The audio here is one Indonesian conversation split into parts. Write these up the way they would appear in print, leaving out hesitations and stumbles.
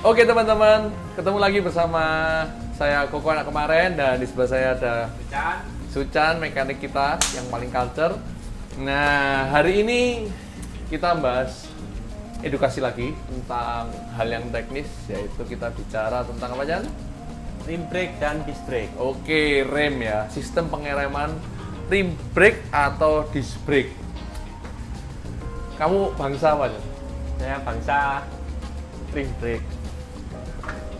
Oke teman-teman, ketemu lagi bersama saya Koko anak kemarin, dan di sebelah saya ada Sucan, mekanik kita yang paling culture. Nah, hari ini kita bahas edukasi lagi tentang hal yang teknis, yaitu kita bicara tentang apa, Jan? Rim brake dan disc brake. Oke, rem ya, sistem pengereman rim brake atau disc brake. Kamu bangsa apa, Jan? Saya bangsa rim brake.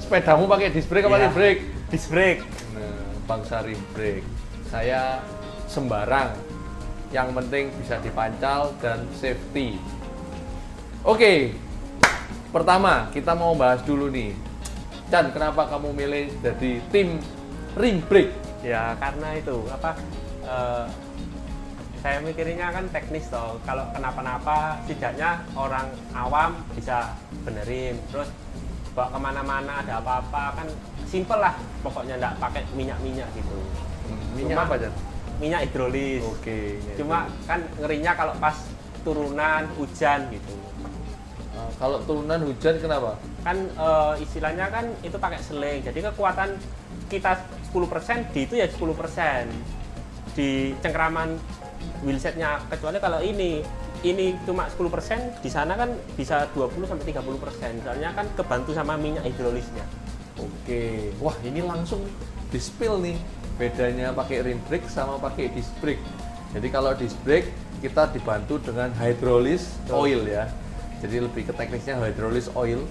Sepedamu pakai disc brake apa Iya. rim brake? Disc brake. Nah, bangsa rim brake. Saya sembarang, yang penting bisa dipancal dan safety. Oke, pertama kita mau bahas dulu nih, Chan, kenapa kamu milih jadi tim rim brake? Ya karena itu saya mikirnya kan teknis toh. Kalau kenapa-napa, setidaknya orang awam bisa benerin. Terus bawa kemana-mana ada apa-apa kan simple lah. Pokoknya nggak pakai minyak-minyak gitu. Minyak apa, Chan? Minyak hidrolis. Oke. Cuma kan ngerinya kalau pas turunan hujan gitu. Kalau turunan hujan kenapa? Kan istilahnya kan itu pakai seling, jadi kekuatan kita 10% di itu ya 10% di cengkraman wheelsetnya, kecuali kalau ini cuma 10%, di sana kan bisa 20-30%, soalnya kan kebantu sama minyak hidrolisnya. Oke, wah ini langsung di-spill nih bedanya pakai rim brake sama pakai disc brake. Jadi kalau disc brake kita dibantu dengan hydrolis oil ya, jadi lebih ke teknisnya hydrolis oil.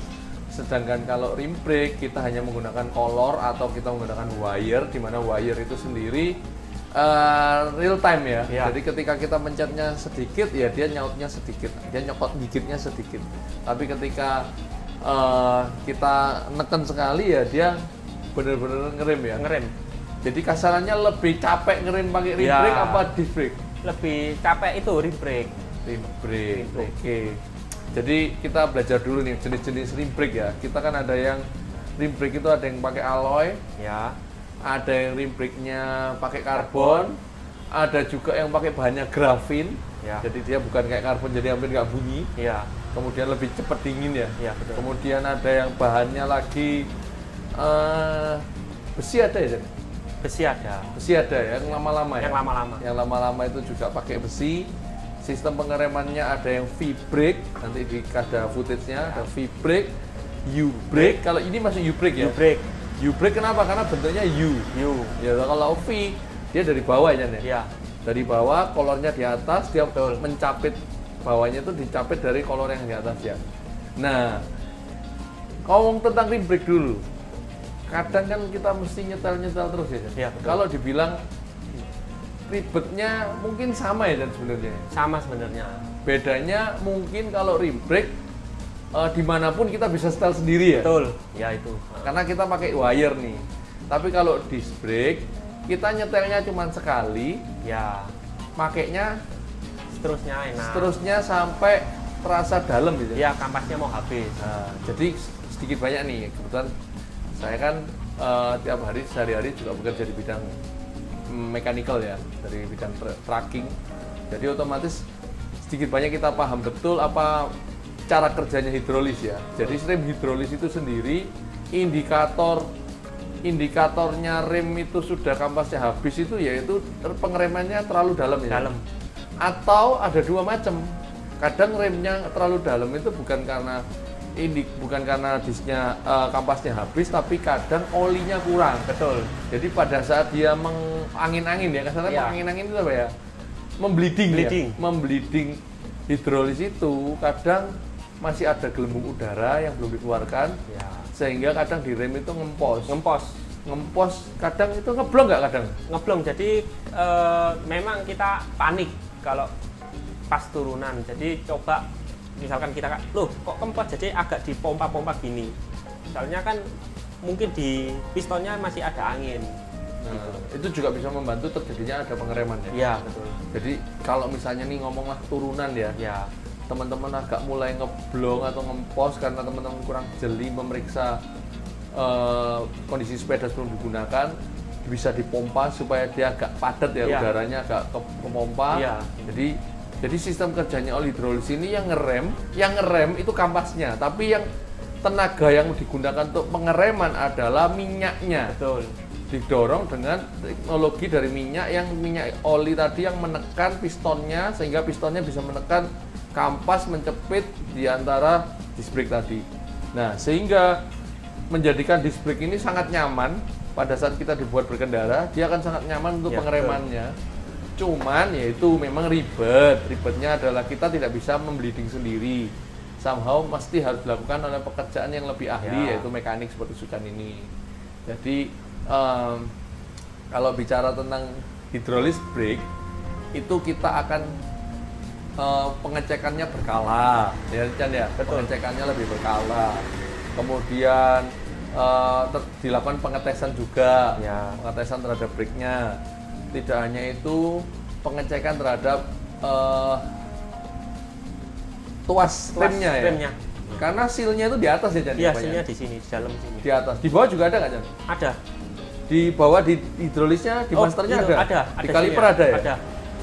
Sedangkan kalau rim brake kita hanya menggunakan kolor atau kita menggunakan wire, di mana wire itu sendiri real time ya. Ya. Jadi ketika kita mencetnya sedikit ya dia nyautnya sedikit, dia nyokot gigitnya sedikit. Tapi ketika kita neken sekali ya dia bener-bener ngerem ya. Ngerem. Jadi kasarannya lebih capek ngerem pakai rim Ya. brake apa disc brake? Lebih capek itu rim brake. Rim brake. Rim brake. Oke. Jadi kita belajar dulu nih jenis-jenis rim brake ya. Kita kan ada yang rim brake itu ada yang pakai alloy, Ya. ada yang rim brake-nya pakai karbon, ada juga yang pakai bahannya grafin. Ya. Jadi dia bukan kayak karbon jadi hampir nggak bunyi. Ya. Kemudian lebih cepat dingin ya. Ya, betul. Kemudian ada yang bahannya lagi besi ada ya, Jan? Besi ada. Besi ada ya, yang lama-lama ya? Yang lama-lama. Yang lama-lama itu juga pakai besi. Sistem pengeremannya ada yang V-brake, nanti ada footage-nya, ada V-brake, U-brake. Kalau ini masih U-brake ya? U-brake. U-brake kenapa? Karena bentuknya U. U. Ya, kalau V, dia dari bawah ya, Jan? Ya. Dari bawah, kolornya di atas, dia Betul. mencapit bawahnya itu dicapit dari kolor yang di atas ya. Nah, ngomong tentang rim brake dulu. Kadang kan kita mesti nyetel-nyetel terus ya, Jan? Iya, betul. Kalau dibilang ribetnya mungkin sama ya, Jan, sebenarnya. Sama sebenarnya. Bedanya mungkin kalau rim brake dimanapun kita bisa setel sendiri ya. Betul. Ya itu. Karena kita pakai wire nih. Tapi kalau disc brake kita nyetelnya cuma sekali, Ya. makainya Seterusnya enak. seterusnya sampai terasa dalam gitu. Ya kampasnya mau habis. Nah, jadi sedikit banyak nih. Kebetulan saya kan tiap hari sehari-hari juga bekerja di bidang mechanical ya, dari bidang tracking. Jadi otomatis sedikit banyak kita paham betul apa cara kerjanya hidrolis ya. Jadi rem hidrolis itu sendiri indikatornya rem itu sudah kampasnya habis itu yaitu pengeremannya terlalu dalam ya. Dalam. Atau ada dua macam. Kadang remnya terlalu dalam itu bukan karena disknya kampasnya habis, tapi kadang olinya kurang. Betul. Jadi pada saat dia mengangin-angin ya, kasarnya Iya. mengangin-angin itu apa ya? Membleeding. Bleeding. Ya? Membleeding hidrolis itu kadang masih ada gelembung udara yang belum dikeluarkan, Ya. sehingga kadang di rem itu ngempos. Ngempos. Kadang itu ngeblong nggak kadang? Ngeblong. Jadi memang kita panik kalau pas turunan. Jadi coba misalkan kita loh kok kempot, jadi agak dipompa-pompa gini. Soalnya kan mungkin di pistonnya masih ada angin. Nah, itu juga bisa membantu terjadinya ada pengereman ya. Iya, betul. Jadi kalau misalnya nih ngomonglah turunan ya, Ya. teman-teman agak mulai ngeblong atau ngempos karena teman-teman kurang jeli memeriksa kondisi sepeda sebelum digunakan, bisa dipompa supaya dia agak padat ya, Iya. udaranya agak kepompa. Iya. Jadi sistem kerjanya oli hidrolis ini yang ngerem itu kampasnya, tapi yang tenaga yang digunakan untuk pengereman adalah minyaknya. Betul. Didorong dengan teknologi dari minyak oli tadi yang menekan pistonnya sehingga pistonnya bisa menekan kampas mencepit di antara disc brake tadi. Nah, sehingga menjadikan disc brake ini sangat nyaman pada saat kita dibuat berkendara, dia akan sangat nyaman untuk pengeremannya. Cuman yaitu memang ribetnya adalah kita tidak bisa membleeding sendiri. Somehow mesti harus dilakukan oleh pekerjaan yang lebih ahli, yaitu mekanik seperti Sujan ini. Jadi kalau bicara tentang hidrolis brake itu kita akan pengecekannya berkala, ya Chan ya. Pengecekannya lebih berkala. Kemudian dilakukan pengetesan juga, pengetesan terhadap brake-nya. Tidak hanya itu, pengecekan terhadap tuas remnya ya. Karena seal-nya itu di atas ya Chan? Iya, seal-nya di sini, di dalam sini. Di atas. Di bawah juga ada nggak Chan? Ada. Di bawah di hidrolisnya, di masternya ada? Di kaliper ada ya? Ada.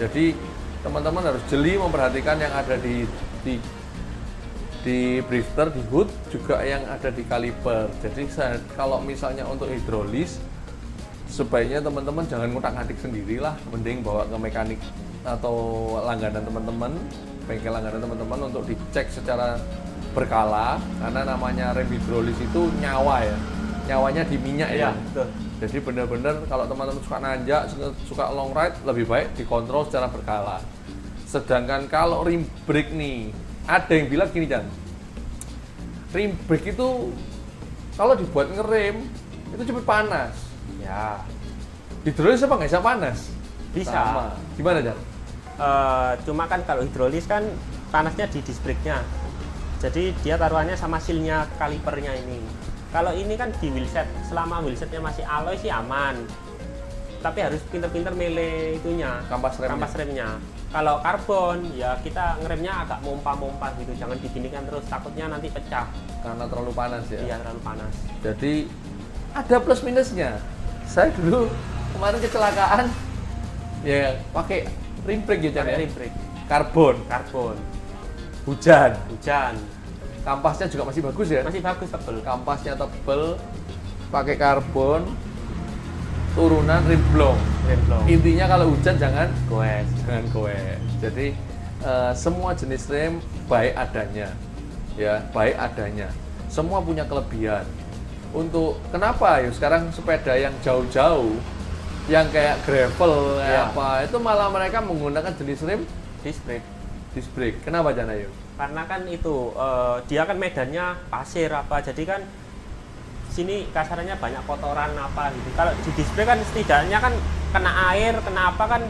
Jadi teman-teman harus jeli memperhatikan yang ada di drifter, di hood, juga yang ada di kaliper. Jadi kalau misalnya untuk hidrolis, sebaiknya teman-teman jangan ngutak-ngatik sendirilah, mending bawa ke mekanik atau langganan teman-teman, bengkel langganan teman-teman untuk dicek secara berkala, karena namanya rem hidrolis itu nyawa ya, nyawanya di minyak ya. Betul. Jadi benar-benar kalau teman-teman suka nanjak, suka long ride, lebih baik dikontrol secara berkala. Sedangkan kalau rim brake nih, ada yang bilang gini Chan, rim brake itu kalau dibuat ngerem itu cepat panas. Ya. Hidrolis apa nggak bisa panas? Bisa. Sama. Gimana Chan? Cuma kan kalau hidrolis kan panasnya di disc brake-nya. Jadi dia taruhannya sama seal-nya kalipernya ini. Kalau ini kan di wheelset, selama wheelsetnya masih alloy sih aman. Tapi harus pinter-pinter mele itunya, kampas remnya. Kalau karbon ya kita ngeremnya agak mompa-mompa gitu, jangan diginikan terus, takutnya nanti pecah. Karena terlalu panas ya? Iya, terlalu panas. Jadi ada plus minusnya. Saya dulu kemarin kecelakaan ya pakai rim brake ya Chan ya? Rim brake. Karbon. Hujan. Kampasnya juga masih bagus ya? Masih bagus, tebel. Kampasnya tebel, pakai karbon, turunan rim blong. Intinya kalau hujan jangan goes. Jadi semua jenis rem baik adanya, ya baik adanya. Semua punya kelebihan. Untuk kenapa ya sekarang sepeda yang jauh-jauh, yang kayak gravel, apa itu malah mereka menggunakan jenis rem disc brake. Kenapa Chan ayo? Karena kan itu dia kan medannya pasir apa, jadi kan sini kasarannya banyak kotoran apa gitu. Kalau di disc brake kan setidaknya kan kena air, kena apa kan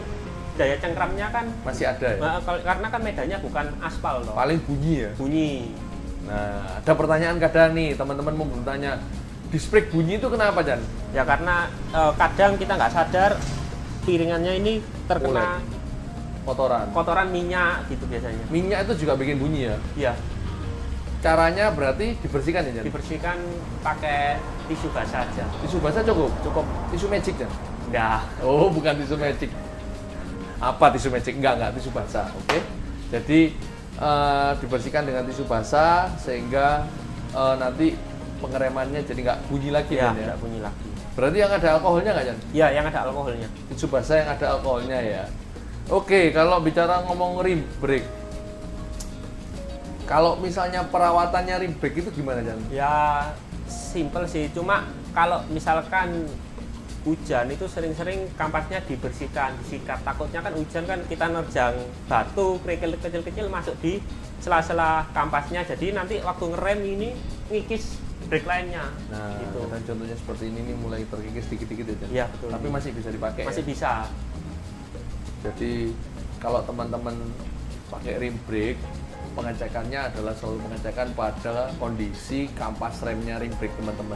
daya cengkramnya kan masih ada ya? Karena kan medannya bukan aspal loh. Paling bunyi ya? Bunyi. Nah, ada pertanyaan kadang nih, teman-teman mau bertanya, disc brake bunyi itu kenapa Chan? Ya karena kadang kita nggak sadar piringannya ini terkena kotoran minyak gitu biasanya. Minyak itu juga bikin bunyi ya? Iya. Caranya berarti dibersihkan ya Chan? Dibersihkan pakai tisu basah aja. Tisu basah cukup? Tisu magic Chan? Enggak. Oh, bukan tisu magic. Apa tisu magic? Enggak, tisu basah. Oke. Jadi dibersihkan dengan tisu basah sehingga nanti pengeremannya jadi nggak bunyi lagi ya? Nggak bunyi lagi. Berarti yang ada alkoholnya nggak Chan? Iya, yang ada alkoholnya. Tisu basah yang ada alkoholnya ya. Oke, kalau bicara ngomong rim brake, kalau misalnya perawatannya rim brake itu gimana Chan? Ya simple sih, cuma kalau misalkan hujan itu sering-sering kampasnya dibersihkan, disikat. Takutnya kan hujan kan kita nerjang batu, kerikil kecil-kecil masuk di sela-sela kampasnya. Jadi nanti waktu ngerem ini ngikis brake line-nya. Nah, gitu. Dan contohnya seperti ini mulai terkikis dikit-dikit ya Chan? Iya, betul. Tapi masih bisa dipakai. Masih ya? bisa. Jadi kalau teman-teman pakai rim brake, pengecekannya adalah selalu pengecekan pada kondisi kampas remnya rim brake teman-teman.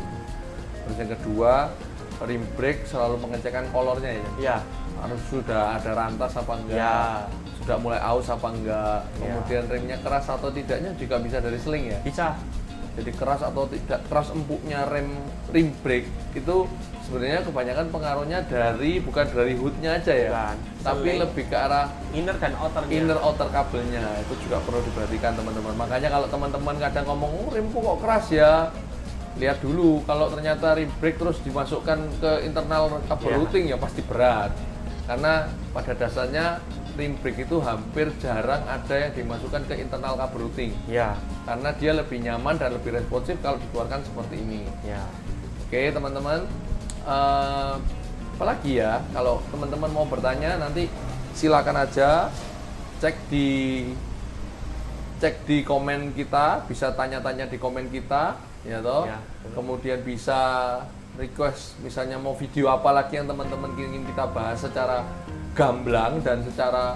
Terus yang kedua, rim brake selalu pengecekan kolornya ya? Iya. Harus sudah ada rantas apa enggak? Ya. Sudah mulai aus apa enggak? Ya. Kemudian remnya keras atau tidaknya juga bisa dari seling ya? Bisa. Jadi keras atau tidak keras empuknya rim brake itu sebenarnya kebanyakan pengaruhnya bukan dari hoodnya aja ya, Bukan. tapi lebih ke arah Inner dan outernya. inner outer kabelnya. Itu juga perlu diperhatikan teman-teman. Makanya kalau teman-teman kadang ngomong, oh, rimku kok keras ya, lihat dulu. Kalau ternyata rim brake terus dimasukkan ke internal kabel Ya. routing ya pasti berat. Karena pada dasarnya rim brake itu hampir jarang ada yang dimasukkan ke internal kabel routing. Ya. Karena dia lebih nyaman dan lebih responsif kalau dikeluarkan seperti ini. Ya. Oke teman-teman, apalagi ya, kalau teman-teman mau bertanya nanti silakan aja cek di komen kita, bisa tanya-tanya di komen kita, ya toh. Ya. Kemudian bisa request misalnya mau video apa lagi yang teman-teman ingin kita bahas secara gamblang dan secara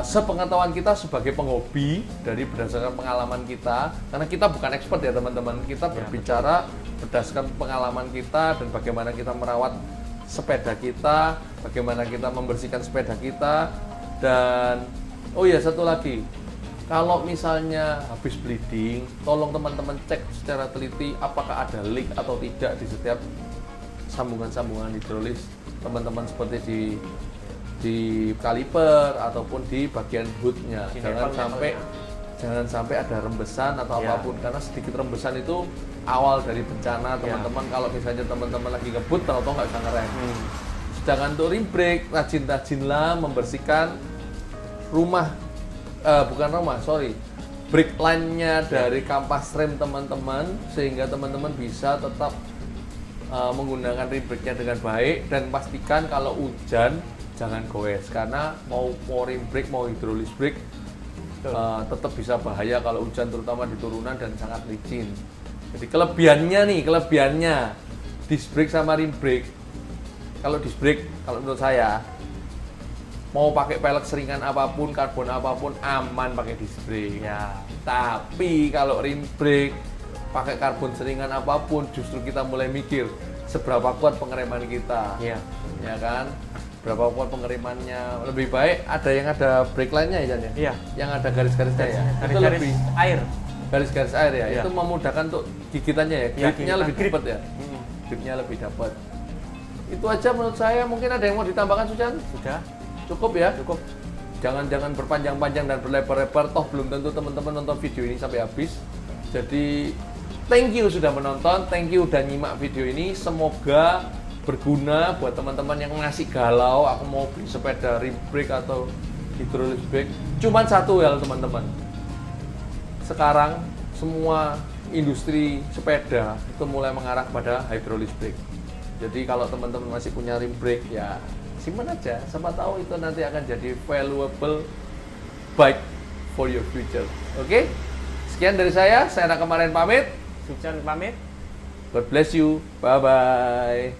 sepengetahuan kita sebagai penghobi dari berdasarkan pengalaman kita, karena kita bukan expert ya teman-teman, kita berbicara berdasarkan pengalaman kita dan bagaimana kita merawat sepeda kita, bagaimana kita membersihkan sepeda kita. Dan oh ya, satu lagi, kalau misalnya habis bleeding, tolong teman-teman cek secara teliti apakah ada leak atau tidak di setiap sambungan-sambungan hidrolis teman-teman, seperti di kaliper ataupun di bagian hoodnya. Jangan sampai ada rembesan atau apapun, karena sedikit rembesan itu awal dari bencana teman-teman. Kalau misalnya teman-teman lagi ngebut tahu-tahu nggak bisa ngerem. Sedangkan untuk rim brake, rajin-rajinlah membersihkan brake line-nya dari kampas rem teman-teman, sehingga teman-teman bisa tetap menggunakan rim brake-nya dengan baik. Dan pastikan kalau hujan jangan goes, karena mau rim brake mau hidrolis brake tetap bisa bahaya kalau hujan, terutama di turunan dan sangat licin. Jadi kelebihannya disc brake sama rim brake. Kalau disc brake, kalau menurut saya mau pakai pelek seringan apapun, karbon apapun, aman pakai disc brake. Ya. Tapi kalau rim brake pakai karbon seringan apapun, justru kita mulai mikir seberapa kuat pengereman kita. Ya. Ya kan? Berapa kuat pengeremannya. Lebih baik ada yang ada brake line-nya ya, Jan ya? Iya. Yang ada garis-garisnya ya. Itu Garis lebih air. garis-garis air ya. Iya. Itu memudahkan untuk gigitannya ya. Iya, Gripnya lebih dapat ya. Gripnya lebih dapat. Itu aja menurut saya. Mungkin ada yang mau ditambahkan, Sujan? Sudah. Cukup ya? Cukup. Jangan berpanjang-panjang dan berlebar-lebar, toh belum tentu teman-teman nonton video ini sampai habis. Jadi thank you sudah menonton, thank you udah nyimak video ini. Semoga berguna buat teman-teman yang masih galau, aku mau beli sepeda rim brake atau hidrolis brake. Cuman satu hal teman-teman, sekarang semua industri sepeda itu mulai mengarah pada hidrolis brake. Jadi kalau teman-teman masih punya rim brake, ya simpan aja, siapa tahu itu nanti akan jadi valuable bike for your future. Oke? Sekian dari saya Raka Kemarin pamit. Sujan pamit. God bless you, bye bye.